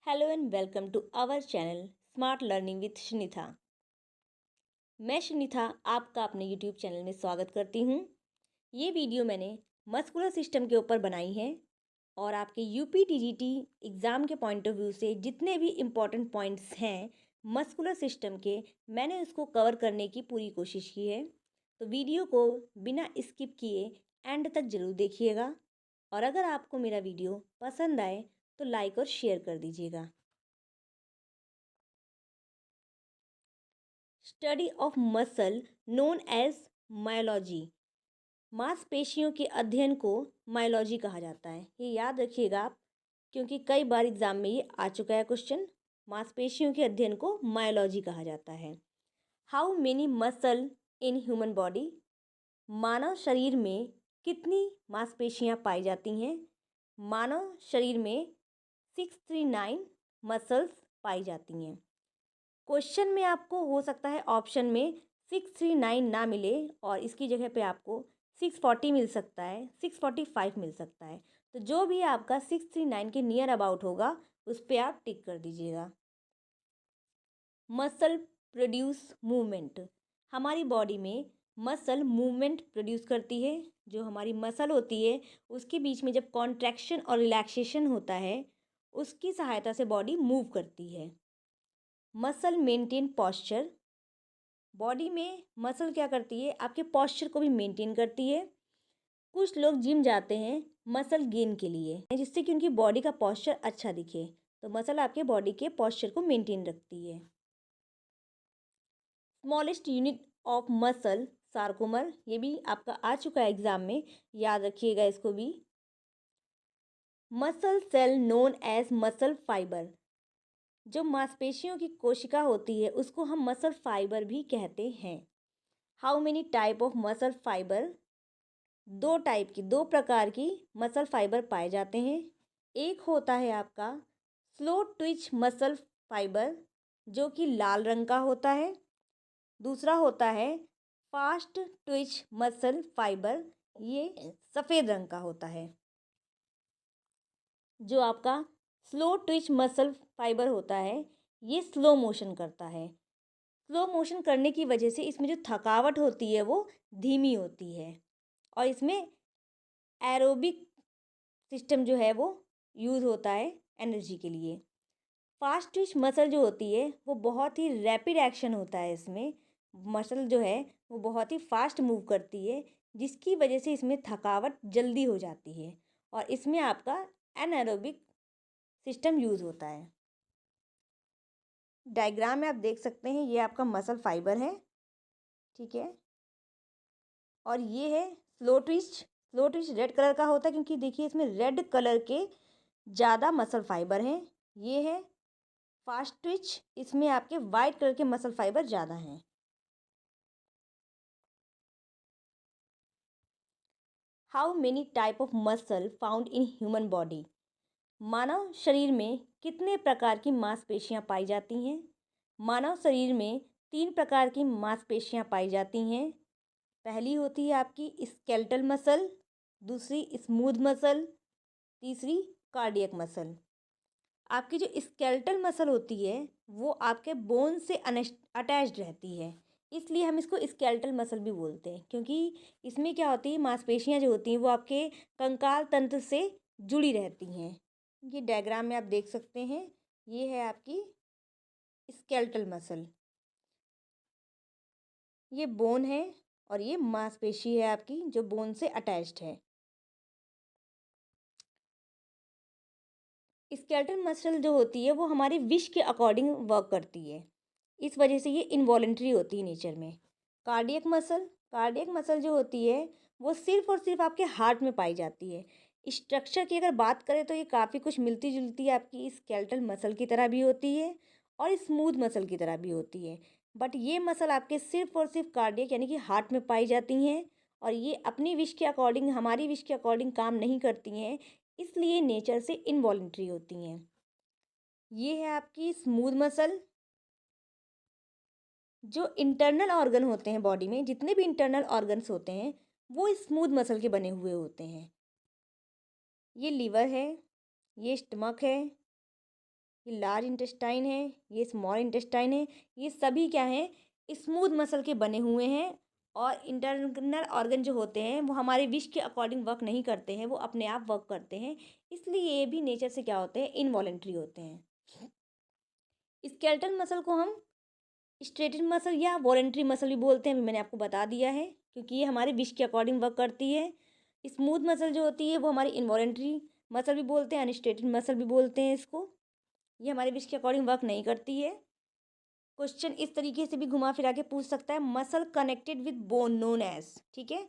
Hello and welcome to our channel smart learning with Shanitha. मैं शनिथा आपका अपने यूट्यूब चैनल में स्वागत करती हूँ। ये वीडियो मैंने मस्कुलर सिस्टम के ऊपर बनाई है और आपके यूपी टीजीटी एग्ज़ाम के पॉइंट ऑफ व्यू से जितने भी इम्पॉर्टेंट पॉइंट्स हैं मस्कुलर सिस्टम के, मैंने उसको कवर करने की पूरी कोशिश की है। तो वीडियो को बिना स्किप किए एंड तक ज़रूर देखिएगा और अगर आपको मेरा वीडियो पसंद आए तो लाइक और शेयर कर दीजिएगा। Study of muscle known as myology, मांसपेशियों के अध्ययन को मायोलॉजी कहा जाता है। ये याद रखिएगा आप, क्योंकि कई बार एग्जाम में ये आ चुका है क्वेश्चन। मांसपेशियों के अध्ययन को मायोलॉजी कहा जाता है। How many muscle in human body, मानव शरीर में कितनी मांसपेशियां पाई जाती हैं। मानव शरीर में 639 मसल्स पाई जाती हैं। क्वेश्चन में आपको हो सकता है ऑप्शन में 639 ना मिले और इसकी जगह पे आपको 640 मिल सकता है, 645 मिल सकता है। तो जो भी आपका 639 के नियर अबाउट होगा उस पर आप टिक कर दीजिएगा। मसल प्रोड्यूस मूवमेंट, हमारी बॉडी में मसल मूवमेंट प्रोड्यूस करती है। जो हमारी मसल होती है उसके बीच में जब कॉन्ट्रैक्शन और रिलैक्सेशन होता है उसकी सहायता से बॉडी मूव करती है। मसल मेंटेन पॉस्चर, बॉडी में मसल क्या करती है, आपके पॉस्चर को भी मेंटेन करती है। कुछ लोग जिम जाते हैं मसल गेन के लिए, जिससे कि उनकी बॉडी का पॉस्चर अच्छा दिखे। तो मसल आपके बॉडी के पॉस्चर को मेंटेन रखती है। Smallest unit of muscle sarcomere, ये भी आपका आ चुका है एग्जाम में, याद रखिएगा इसको भी। Muscle cell known as muscle fibre, जो मांसपेशियों की कोशिका होती है उसको हम मसल फाइबर भी कहते हैं। How many type of muscle fibre, दो प्रकार की मसल फाइबर पाए जाते हैं। एक होता है आपका स्लो ट्विच मसल फाइबर जो कि लाल रंग का होता है। दूसरा होता है फास्ट ट्विच मसल फाइबर, ये सफ़ेद रंग का होता है। जो आपका स्लो ट्विच मसल फाइबर होता है ये स्लो मोशन करता है। स्लो मोशन करने की वजह से इसमें जो थकावट होती है वो धीमी होती है और इसमें एरोबिक सिस्टम जो है वो यूज़ होता है एनर्जी के लिए। फास्ट ट्विच मसल जो होती है वो बहुत ही रैपिड एक्शन होता है। इसमें मसल जो है वो बहुत ही फास्ट मूव करती है जिसकी वजह से इसमें थकावट जल्दी हो जाती है और इसमें आपका एनारोबिक सिस्टम यूज़ होता है। डायग्राम में आप देख सकते हैं ये आपका मसल फाइबर है, ठीक है। और ये है slow Twitch. Slow Twitch red colour का होता है क्योंकि देखिए इसमें रेड कलर के ज़्यादा मसल फाइबर हैं। ये है फास्ट ट्विच, इसमें आपके वाइट कलर के मसल फाइबर ज़्यादा हैं। How many type of muscle found in human body, मानव शरीर में कितने प्रकार की मांसपेशियां पाई जाती हैं। मानव शरीर में 3 प्रकार की मांसपेशियां पाई जाती हैं। पहली होती है आपकी स्केलेटल मसल, दूसरी स्मूथ मसल, तीसरी कार्डियक मसल। आपकी जो स्केलेटल मसल होती है वो आपके बोन से अटैच्ड रहती है, इसलिए हम इसको स्केलेटल मसल भी बोलते हैं। क्योंकि इसमें क्या होती है, मांसपेशियां जो होती हैं वो आपके कंकाल तंत्र से जुड़ी रहती हैं। ये डायग्राम में आप देख सकते हैं, ये है आपकी स्केलेटल मसल, ये बोन है और ये मांसपेशी है आपकी जो बोन से अटैच्ड है। स्केलेटल मसल जो होती है वो हमारे विश के अकॉर्डिंग वर्क करती है, इस वजह से ये इनवॉलेंट्री होती है नेचर में। कार्डियक मसल जो होती है वो सिर्फ और सिर्फ आपके हार्ट में पाई जाती है। स्ट्रक्चर की अगर बात करें तो ये काफ़ी कुछ मिलती जुलती आपकी स्केलेटल मसल की तरह भी होती है और स्मूथ मसल की तरह भी होती है। बट ये मसल आपके सिर्फ और सिर्फ कार्डियक यानी कि हार्ट में पाई जाती हैं और ये अपनी विश के अकॉर्डिंग, हमारी विश के अकॉर्डिंग काम नहीं करती हैं, इसलिए नेचर से इनवॉलेंट्री होती हैं। ये है आपकी स्मूथ मसल। जो इंटरनल ऑर्गन होते हैं बॉडी में, जितने भी इंटरनल ऑर्गन्स होते हैं वो स्मूथ मसल के बने हुए होते हैं। ये लीवर है, ये स्टमक है, ये लार्ज इंटेस्टाइन है, ये स्मॉल इंटेस्टाइन है, ये सभी क्या हैं, स्मूथ मसल के बने हुए हैं। और इंटरनल ऑर्गन जो होते हैं वो हमारे विश के अकॉर्डिंग वर्क नहीं करते हैं, वो अपने आप वर्क करते हैं, इसलिए ये भी नेचर से क्या होते हैं, इनवॉलेंट्री होते हैं। स्केलेटल मसल को हम स्ट्रेटेड मसल या वॉलेंट्री मसल भी बोलते हैं, अभी मैंने आपको बता दिया है, क्योंकि ये हमारे विश के अकॉर्डिंग वर्क करती है। स्मूथ मसल जो होती है वो हमारी इनवॉलेंट्री मसल भी बोलते हैं, अनस्ट्रेटेड मसल भी बोलते हैं इसको। ये हमारे विश के अकॉर्डिंग वर्क नहीं करती है। क्वेश्चन इस तरीके से भी घुमा फिरा के पूछ सकता है, muscle connected with bone known as, ठीक है,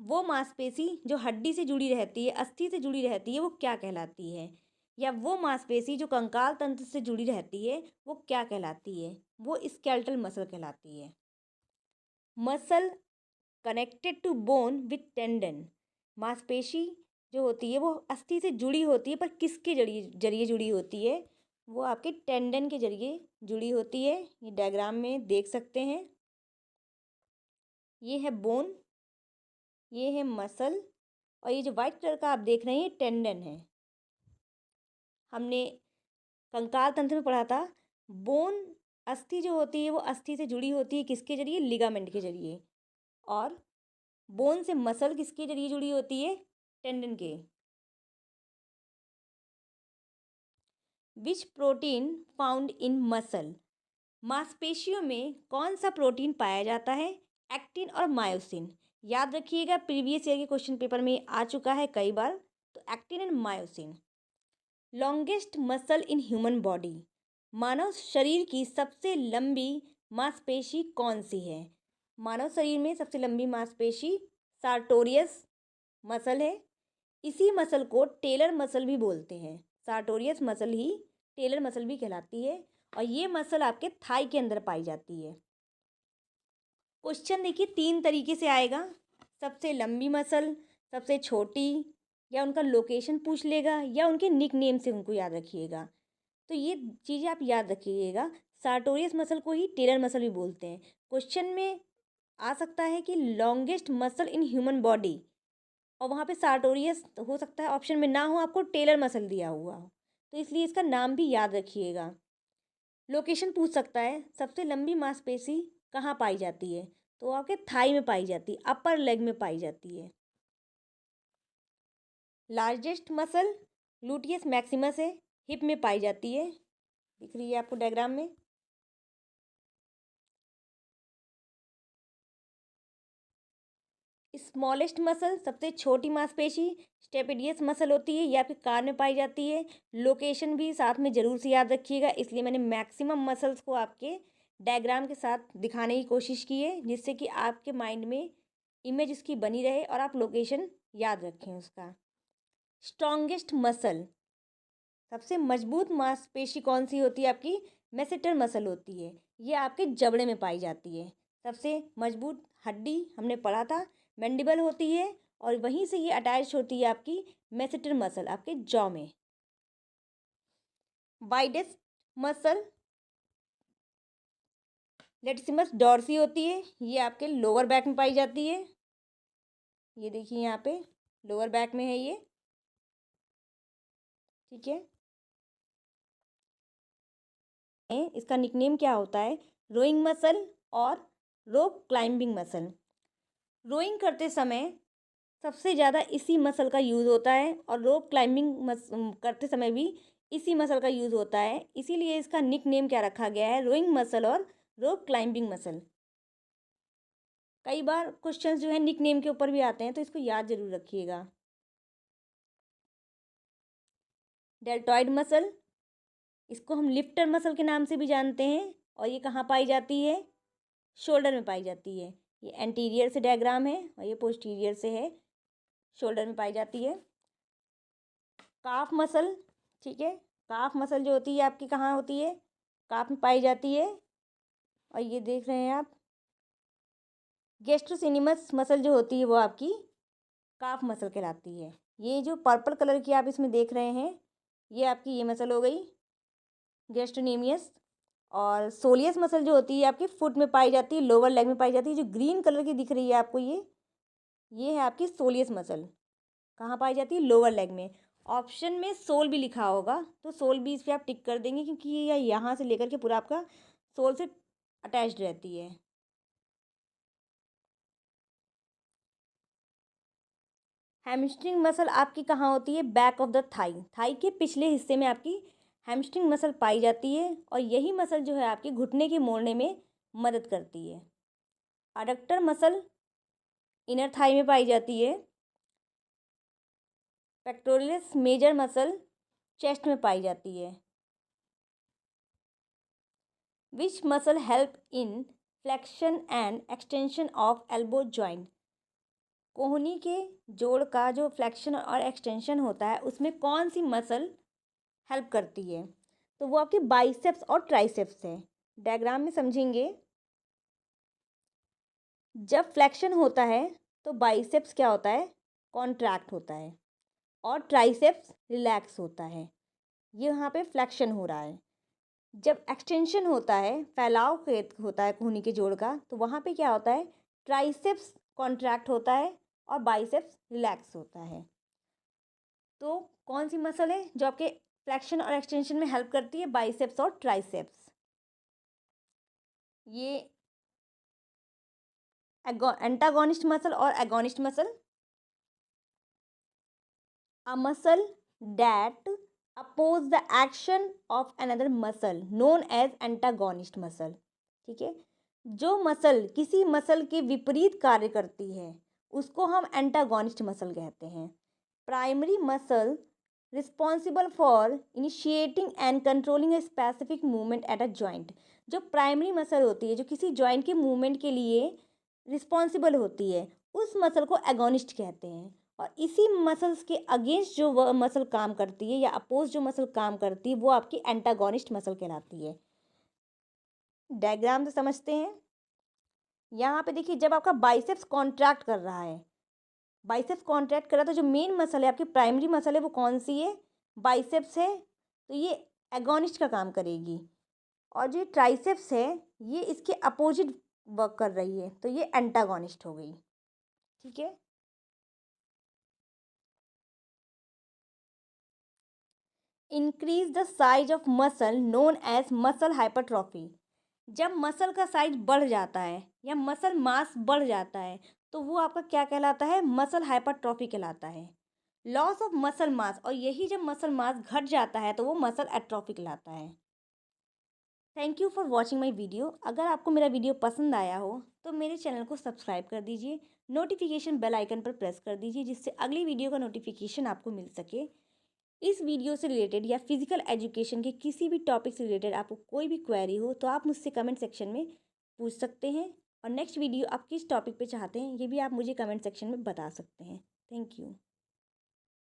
वो मांसपेशी जो हड्डी से जुड़ी रहती है, अस्थि से जुड़ी रहती है, वो क्या कहलाती है? या वो मांसपेशी जो कंकाल तंत्र से जुड़ी रहती है वो क्या कहलाती है? वो स्केलेटल मसल कहलाती है। Muscle connected to bone with tendon, मांसपेशी जो होती है वो अस्थि से जुड़ी होती है, पर किसके जरिए जरिए जुड़ी होती है? वो आपके टेंडन के जरिए जुड़ी होती है। ये डायग्राम में देख सकते हैं, ये है बोन, ये है मसल, और ये जो वाइट कलर का आप देख रहे हैं ये टेंडन है। हमने कंकाल तंत्र में पढ़ा था, बोन अस्थि जो होती है वो अस्थि से जुड़ी होती है, किसके जरिए? लिगामेंट के जरिए। और बोन से मसल किसके जरिए जुड़ी होती है? टेंडन के। विच प्रोटीन फाउंड इन मसल, मांसपेशियों में कौन सा प्रोटीन पाया जाता है? एक्टिन और मायोसिन। याद रखिएगा, प्रीवियस ईयर के क्वेश्चन पेपर में आ चुका है कई बार, तो actin and myosin. Longest muscle in human body, मानव शरीर की सबसे लंबी मांसपेशी कौन सी है? मानव शरीर में सबसे लंबी मांसपेशी सार्टोरियस मसल है। इसी मसल को टेलर मसल भी बोलते हैं, सार्टोरियस मसल ही टेलर मसल भी कहलाती है, और ये मसल आपके थाई के अंदर पाई जाती है। क्वेश्चन देखिए 3 तरीके से आएगा, सबसे लंबी मसल, सबसे छोटी, या उनका लोकेशन पूछ लेगा, या उनके निक नेम से उनको याद रखिएगा। तो ये चीज़ें आप याद रखिएगा। सार्टोरियस मसल को ही टेलर मसल भी बोलते हैं। क्वेश्चन में आ सकता है कि longest muscle in human body, और वहाँ पे सार्टोरियस हो सकता है ऑप्शन में ना हो, आपको टेलर मसल दिया हुआ हो, तो इसलिए इसका नाम भी याद रखिएगा। लोकेशन पूछ सकता है, सबसे लंबी मांसपेशी कहाँ पाई जाती है? तो आपके थाई में पाई जाती है, अपर लेग में पाई जाती है। लार्जेस्ट मसल ग्लूटियस मैक्सिमस है, हिप में पाई जाती है, दिख रही है आपको डायग्राम में। स्मॉलेस्ट मसल, सबसे छोटी मांसपेशी स्टेपिडियस मसल होती है, ये आपके कार में पाई जाती है। लोकेशन भी साथ में ज़रूर से याद रखिएगा, इसलिए मैंने मैक्सिमम मसल्स को आपके डायग्राम के साथ दिखाने की कोशिश की है, जिससे कि आपके माइंड में इमेज इसकी बनी रहे और आप लोकेशन याद रखें उसका। स्ट्रॉन्गेस्ट मसल, सबसे मजबूत मांसपेशी कौन सी होती है? आपकी मेसेटर मसल होती है, ये आपके जबड़े में पाई जाती है। सबसे मजबूत हड्डी हमने पढ़ा था मैंडिबल होती है, और वहीं से ये अटैच होती है आपकी मेसेटर मसल आपके जॉ में। वाइडेस्ट मसल लेटिसिमस डॉर्सी होती है, ये आपके लोअर बैक में पाई जाती है। ये देखिए यहाँ पे लोअर बैक में है ये, ठीक है। इसका निकनेम क्या होता है? रोइंग मसल और रोप क्लाइंबिंग मसल। रोइंग करते समय सबसे ज़्यादा इसी मसल का यूज़ होता है, और रोप क्लाइंबिंग करते समय भी इसी मसल का यूज़ होता है, इसीलिए इसका निक नेम क्या रखा गया है? रोइंग मसल और रोप क्लाइंबिंग मसल। कई बार क्वेश्चंस जो है निक नेम के ऊपर भी आते हैं, तो इसको याद जरूर रखिएगा। डेल्टॉइड मसल, इसको हम लिफ्टर मसल के नाम से भी जानते हैं, और ये कहाँ पाई जाती है? शोल्डर में पाई जाती है। ये एंटीरियर से डायग्राम है और ये पोस्टीरियर से है, शोल्डर में पाई जाती है। काफ मसल, ठीक है, काफ मसल जो होती है आपकी कहाँ होती है? काफ में पाई जाती है, और ये देख रहे हैं आप गैस्ट्रोसिनिमस मसल जो होती है वो आपकी काफ मसल कहलाती है। ये जो पर्पल कलर की आप इसमें देख रहे हैं, ये आपकी ये मसल हो गई गैस्ट्रोनेमियस। और सोलियस मसल जो होती है आपकी फुट में पाई जाती है, लोअर लेग में पाई जाती है। जो ग्रीन कलर की दिख रही है आपको, ये है आपकी सोलियस मसल, कहाँ पाई जाती है? लोअर लेग में। ऑप्शन में सोल भी लिखा होगा, तो सोल भी इस पे आप टिक कर देंगे, क्योंकि ये यहाँ से लेकर के पूरा आपका सोल से अटैच्ड रहती है। हैमस्ट्रिंग मसल आपकी कहाँ होती है? Back of the thigh, thigh के पिछले हिस्से में आपकी हैमस्ट्रिंग मसल पाई जाती है, और यही मसल जो है आपके घुटने के मोड़ने में मदद करती है। अडक्टर मसल इनर थाई में पाई जाती है। पेक्टोरलिस मेजर मसल चेस्ट में पाई जाती है। Which muscle help in flexion and extension of elbow joint? कोहनी के जोड़ का जो फ्लेक्शन और एक्सटेंशन होता है उसमें कौन सी मसल हेल्प करती है? तो वो आपके बाइसेप्स और ट्राइसेप्स है। डायग्राम में समझेंगे। जब फ्लेक्शन होता है तो बाइसेप्स क्या होता है? कॉन्ट्रैक्ट होता है, और ट्राइसेप्स रिलैक्स होता है। ये यहाँ पे फ्लेक्शन हो रहा है। जब एक्सटेंशन होता है, फैलाव होता है कोहनी के जोड़ का, तो वहाँ पे क्या होता है? ट्राइसेप्स कॉन्ट्रैक्ट होता है और बाइसेप्स रिलैक्स होता है। तो कौन सी मसल है जो आपके फ्लेक्शन और एक्सटेंशन में हेल्प करती है? बाइसेप्स और ट्राइसेप्स। ये एंटागोनिस्ट मसल और agonist muscle. A muscle that oppose the action of another muscle known as antagonist muscle। ठीक है, जो मसल किसी मसल के विपरीत कार्य करती है उसको हम एंटागोनिस्ट मसल कहते हैं। Primary muscle responsible for initiating and controlling a specific movement at a joint. जो प्राइमरी मसल होती है, जो किसी जॉइंट के मूवमेंट के लिए रिस्पॉन्सिबल होती है, उस मसल को एगोनिस्ट कहते हैं। और इसी मसल्स के अगेंस्ट जो वह मसल काम करती है या अपोज जो मसल काम करती है वो आपकी एंटागोनिस्ट मसल कहलाती है। डायग्राम से समझते हैं। यहाँ पे देखिए, जब आपका बाइसेप्स कॉन्ट्रैक्ट कर रहा है, बाइसेप्स कॉन्ट्रैक्ट कर रहा है, तो जो मेन मसल है आपकी प्राइमरी मसल है वो कौन सी है? बाइसेप्स है, तो ये एगोनिस्ट का काम करेगी। और जो ट्राइसेप्स है ये इसके अपोजिट वर्क कर रही है, तो ये एंटागोनिस्ट हो गई। ठीक है। Increase the size of muscle known as muscle hypertrophy. जब मसल का साइज बढ़ जाता है या मसल मास बढ़ जाता है तो वो आपका क्या कहलाता है? मसल हाइपरट्रॉफी कहलाता है। लॉस ऑफ मसल मास, और यही जब मसल मास घट जाता है तो वो मसल एट्रॉफी कहलाता है। Thank you for watching my video. अगर आपको मेरा वीडियो पसंद आया हो तो मेरे चैनल को सब्सक्राइब कर दीजिए, नोटिफिकेशन बेल आइकन पर प्रेस कर दीजिए, जिससे अगली वीडियो का नोटिफिकेशन आपको मिल सके। इस वीडियो से रिलेटेड या फिजिकल एजुकेशन के किसी भी टॉपिक से रिलेटेड आपको कोई भी क्वेरी हो तो आप मुझसे कमेंट सेक्शन में पूछ सकते हैं, और नेक्स्ट वीडियो आप किस टॉपिक पे चाहते हैं ये भी आप मुझे कमेंट सेक्शन में बता सकते हैं। Thank you.